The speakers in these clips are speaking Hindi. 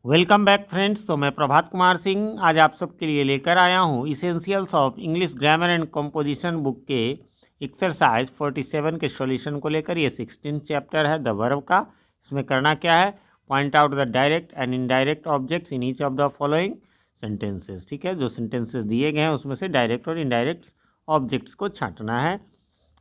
Welcome back friends. तो मैं प्रभात कुमार सिंह आज आप सबके लिए लेकर आया हूँ essentials of English grammar and composition book के एक्सरसाइज 47 के सॉल्यूशन को लेकर। ये 16 चैप्टर है द वर्ब का। इसमें करना क्या है, point out the direct and indirect objects in each of the following sentences. ठीक है, जो सेंटेंसेस दिए गए हैं उसमें से डायरेक्ट और इनडायरेक्ट ऑब्जेक्ट्स को छांटना है।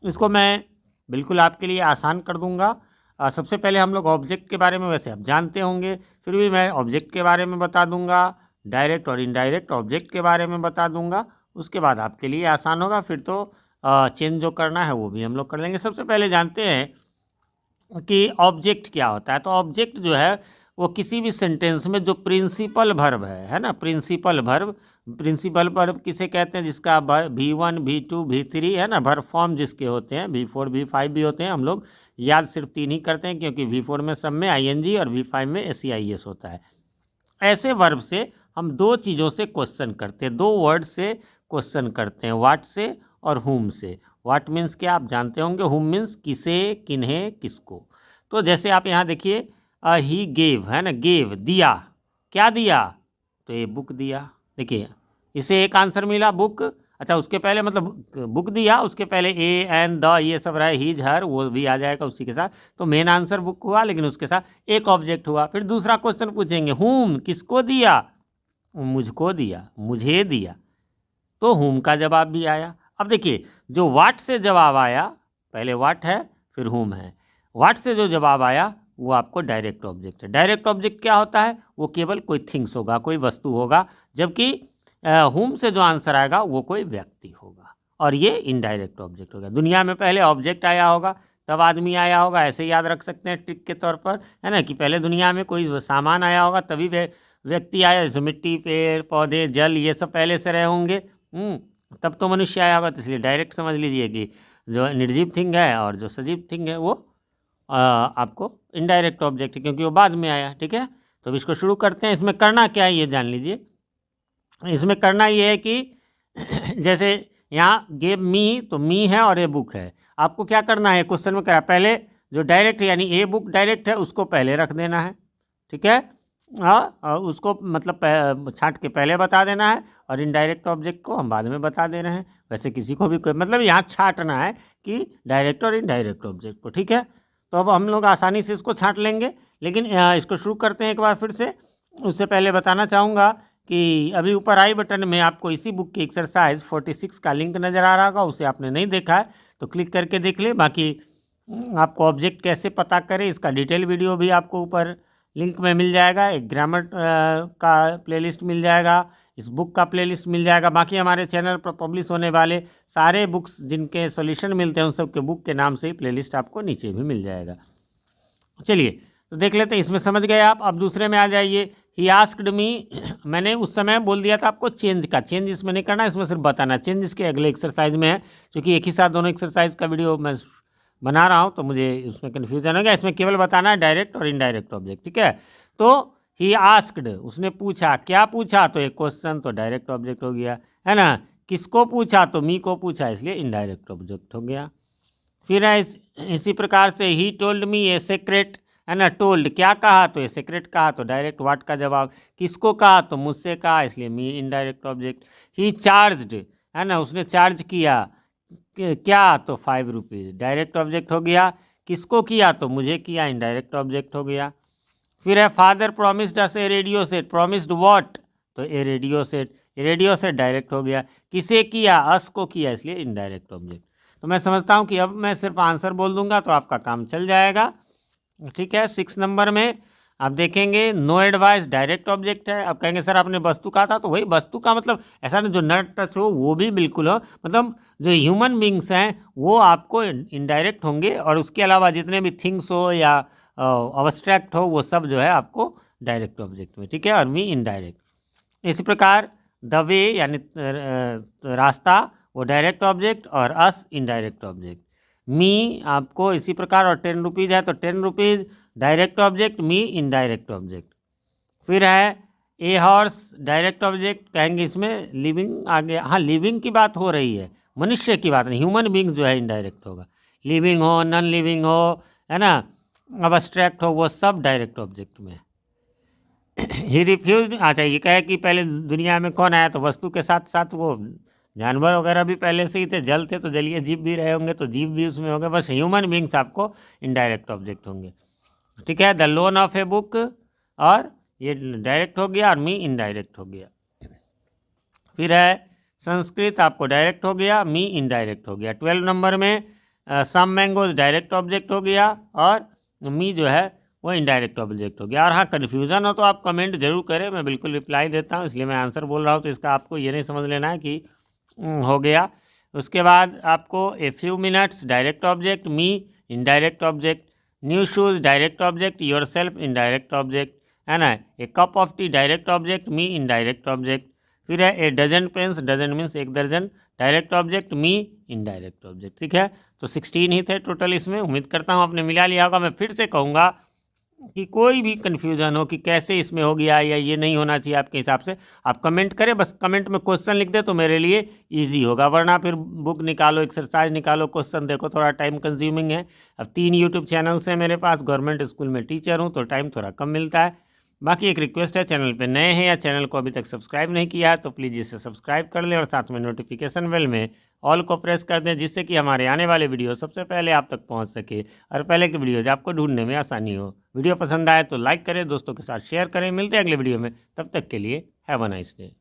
इसको मैं बिल्कुल आपके लिए आसान कर दूंगा। सबसे पहले हम लोग ऑब्जेक्ट के बारे में वैसे आप जानते होंगे, फिर भी मैं ऑब्जेक्ट के बारे में बता दूंगा, डायरेक्ट और इनडायरेक्ट ऑब्जेक्ट के बारे में बता दूंगा। उसके बाद आपके लिए आसान होगा, फिर तो चेंज जो करना है वो भी हम लोग कर लेंगे। सबसे पहले जानते हैं कि ऑब्जेक्ट क्या होता है। तो ऑब्जेक्ट जो है वो किसी भी सेंटेंस में जो प्रिंसिपल वर्ब है ना, प्रिंसिपल वर्ब। प्रिंसिपल वर्ब किसे कहते हैं, जिसका V1 V2 V3 है ना, वर्ब फॉर्म जिसके होते हैं, V4 V5 भी होते हैं। हम लोग याद सिर्फ 3 ही करते हैं क्योंकि V4 में सब में ING और V5 में SEIS होता है। ऐसे वर्ब से हम दो चीज़ों से क्वेश्चन करते हैं, दो वर्ड से क्वेश्चन करते हैं, व्हाट से और हुम से। व्हाट मीन्स क्या आप जानते होंगे, हुम मीन्स किसे, किन्हें, किसको। तो जैसे आप यहाँ देखिए, ही गेव है ना, गेव दिया, क्या दिया, तो ये बुक दिया। देखिए इसे एक आंसर मिला, बुक। अच्छा, उसके पहले मतलब बुक दिया, उसके पहले ए एन द ये सब रहा, हीज हर वो भी आ जाएगा उसी के साथ। तो मेन आंसर बुक हुआ, लेकिन उसके साथ एक ऑब्जेक्ट हुआ। फिर दूसरा क्वेश्चन पूछेंगे, हुम किसको दिया, मुझको दिया, मुझे दिया, तो हुम का जवाब भी आया। अब देखिए जो वाट से जवाब आया, पहले वाट है फिर हुम है, वाट से जो जवाब आया वो आपको डायरेक्ट ऑब्जेक्ट है। डायरेक्ट ऑब्जेक्ट क्या होता है, वो केवल कोई थिंग्स होगा, कोई वस्तु होगा, जबकि हुम से जो आंसर आएगा वो कोई व्यक्ति होगा, और ये इनडायरेक्ट ऑब्जेक्ट होगा। दुनिया में पहले ऑब्जेक्ट आया होगा तब आदमी आया होगा, ऐसे याद रख सकते हैं ट्रिक के तौर पर, है ना, कि पहले दुनिया में कोई सामान आया होगा तभी व्यक्ति आया, जैसे मिट्टी, पेड़ पौधे, जल, ये सब पहले से रहे होंगे, तब तो मनुष्य आया होगा। तो इसलिए डायरेक्ट समझ लीजिए कि जो निर्जीव थिंग है और जो सजीव थिंग है वो आपको इनडायरेक्ट ऑब्जेक्ट है, क्योंकि वो बाद में आया। ठीक है, तो अब इसको शुरू करते हैं। इसमें करना क्या है ये जान लीजिए। इसमें करना ये है कि जैसे यहाँ गेव मी, तो मी है और ए बुक है। आपको क्या करना है, क्वेश्चन में करा पहले जो डायरेक्ट है यानी ए बुक डायरेक्ट है उसको पहले रख देना है। ठीक है, और उसको मतलब छांट के पहले बता देना है, और इनडायरेक्ट ऑब्जेक्ट को हम बाद में बता दे रहे हैं। वैसे किसी को भी कोई मतलब यहाँ छांटना है कि डायरेक्ट और इनडायरेक्ट ऑब्जेक्ट को। ठीक है, तो अब हम लोग आसानी से इसको छांट लेंगे, लेकिन इसको शुरू करते हैं एक बार फिर से। उससे पहले बताना चाहूँगा कि अभी ऊपर आई बटन में आपको इसी बुक की एक्सरसाइज 46 का लिंक नज़र आ रहा होगा, उसे आपने नहीं देखा है तो क्लिक करके देख ले। बाकी आपको ऑब्जेक्ट कैसे पता करें इसका डिटेल वीडियो भी आपको ऊपर लिंक में मिल जाएगा। एक ग्रामर का प्लेलिस्ट मिल जाएगा, इस बुक का प्लेलिस्ट मिल जाएगा। बाकी हमारे चैनल पर पब्लिश होने वाले सारे बुक्स जिनके सॉल्यूशन मिलते हैं उन सब के बुक के नाम से ही प्लेलिस्ट आपको नीचे भी मिल जाएगा। चलिए तो देख लेते हैं, इसमें समझ गए आप। अब दूसरे में आ जाइए, ही आस्क्ड मी। मैंने उस समय बोल दिया था आपको चेंज का, चेंज इसमें नहीं करना, इसमें सिर्फ बताना। चेंज इसके अगले एक्सरसाइज में है, क्योंकि एक ही साथ दोनों एक्सरसाइज का वीडियो मैं बना रहा हूँ तो मुझे उसमें कन्फ्यूजन हो गया। इसमें केवल बताना है डायरेक्ट और इनडायरेक्ट ऑब्जेक्ट। ठीक है, तो ही आस्क्ड, उसने पूछा, क्या पूछा, तो एक क्वेश्चन, तो डायरेक्ट ऑब्जेक्ट हो गया, है ना। किसको पूछा, तो मी को पूछा, इसलिए इनडायरेक्ट ऑब्जेक्ट हो गया। फिर है इसी प्रकार से he told me a secret, है ना। टोल्ड क्या कहा, तो ए सीक्रेट कहा, तो डायरेक्ट व्हाट का जवाब। किसको कहा, तो मुझसे कहा, इसलिए मी इनडायरेक्ट ऑब्जेक्ट। ही चार्ज्ड, है ना, उसने चार्ज किया क्या, तो 5 रुपीज़, डायरेक्ट ऑब्जेक्ट हो गया। किसको किया, तो मुझे किया, इनडायरेक्ट ऑब्जेक्ट हो गया। फिर है father promised us a radio set, promised what, तो a radio set, radio set direct हो गया। किसे किया, अस को किया, इसलिए इनडायरेक्ट ऑब्जेक्ट। तो मैं समझता हूँ कि अब मैं सिर्फ आंसर बोल दूंगा तो आपका काम चल जाएगा। ठीक है, 6 नंबर में आप देखेंगे नो एडवाइस डायरेक्ट ऑब्जेक्ट है। अब कहेंगे सर आपने वस्तु कहा था, तो वही वस्तु का मतलब ऐसा नहीं जो नट टच हो वो भी बिल्कुल हो, मतलब जो ह्यूमन बींग्स हैं वो आपको इनडायरेक्ट होंगे, और उसके अलावा जितने भी थिंग्स हो या अब्स्ट्रैक्ट हो वो सब जो है आपको डायरेक्ट ऑब्जेक्ट में। ठीक है, और मी इनडायरेक्ट। इसी प्रकार द वे यानी रास्ता वो डायरेक्ट ऑब्जेक्ट, और अस इनडायरेक्ट ऑब्जेक्ट। मी आपको इसी प्रकार, और 10 रुपीज़ है तो 10 rupees direct object, me indirect object. फिर है ए हॉर्स डायरेक्ट ऑब्जेक्ट, कहेंगे इसमें लिविंग आगे, हाँ लिविंग की बात हो रही है, मनुष्य की बात नहीं, ह्यूमन बींग जो है इनडायरेक्ट होगा। लिविंग हो, नॉन लिविंग हो, है ना, अब अब्स्ट्रैक्ट हो, वो सब डायरेक्ट ऑब्जेक्ट में। He refuse. अच्छा, ये कहे कि पहले दुनिया में कौन आया, तो वस्तु के साथ साथ वो जानवर वगैरह भी पहले से ही थे, जल थे तो जलीय जीव भी रहे होंगे, तो जीव भी उसमें होंगे, बस ह्यूमन बींग्स आपको इनडायरेक्ट ऑब्जेक्ट होंगे। ठीक है, the loan of a book, और ये डायरेक्ट हो गया और मी इनडायरेक्ट हो गया। फिर है संस्कृत, आपको डायरेक्ट हो गया, मी इनडायरेक्ट हो गया। 12 नंबर में सम मैंगोज डायरेक्ट ऑब्जेक्ट हो गया और मी जो है वो इनडायरेक्ट ऑब्जेक्ट हो गया। और हाँ, कन्फ्यूज़न हो तो आप कमेंट जरूर करें, मैं बिल्कुल रिप्लाई देता हूँ, इसलिए मैं आंसर बोल रहा हूँ, तो इसका आपको ये नहीं समझ लेना है कि हो गया। उसके बाद आपको a few minutes direct object, me indirect object, new shoes direct object, yourself indirect object, है ना। A cup of tea direct object, me indirect object. फिर है a dozen pens, dozen means एक दर्जन, direct object, me indirect object. ठीक है, तो 16 ही थे टोटल इसमें। उम्मीद करता हूँ आपने मिला लिया होगा। मैं फिर से कहूँगा कि कोई भी कन्फ्यूज़न हो कि कैसे इसमें हो गया या ये नहीं होना चाहिए आपके हिसाब से, आप कमेंट करें, बस कमेंट में क्वेश्चन लिख दे तो मेरे लिए इजी होगा, वरना फिर बुक निकालो, एक्सरसाइज निकालो, क्वेश्चन देखो, थोड़ा टाइम कंज्यूमिंग है। अब 3 यूट्यूब चैनल्स हैं मेरे पास, गवर्नमेंट स्कूल में टीचर हूँ तो टाइम थोड़ा कम मिलता है। बाकी एक रिक्वेस्ट है, चैनल पे नए हैं या चैनल को अभी तक सब्सक्राइब नहीं किया है तो प्लीज़ इसे सब्सक्राइब कर लें और साथ में नोटिफिकेशन बेल में ऑल को प्रेस कर दें, जिससे कि हमारे आने वाले वीडियो सबसे पहले आप तक पहुंच सके और पहले के वीडियोज आपको ढूंढने में आसानी हो। वीडियो पसंद आए तो लाइक करें, दोस्तों के साथ शेयर करें। मिलते हैं अगले वीडियो में, तब तक के लिए हैव अ नाइस डे।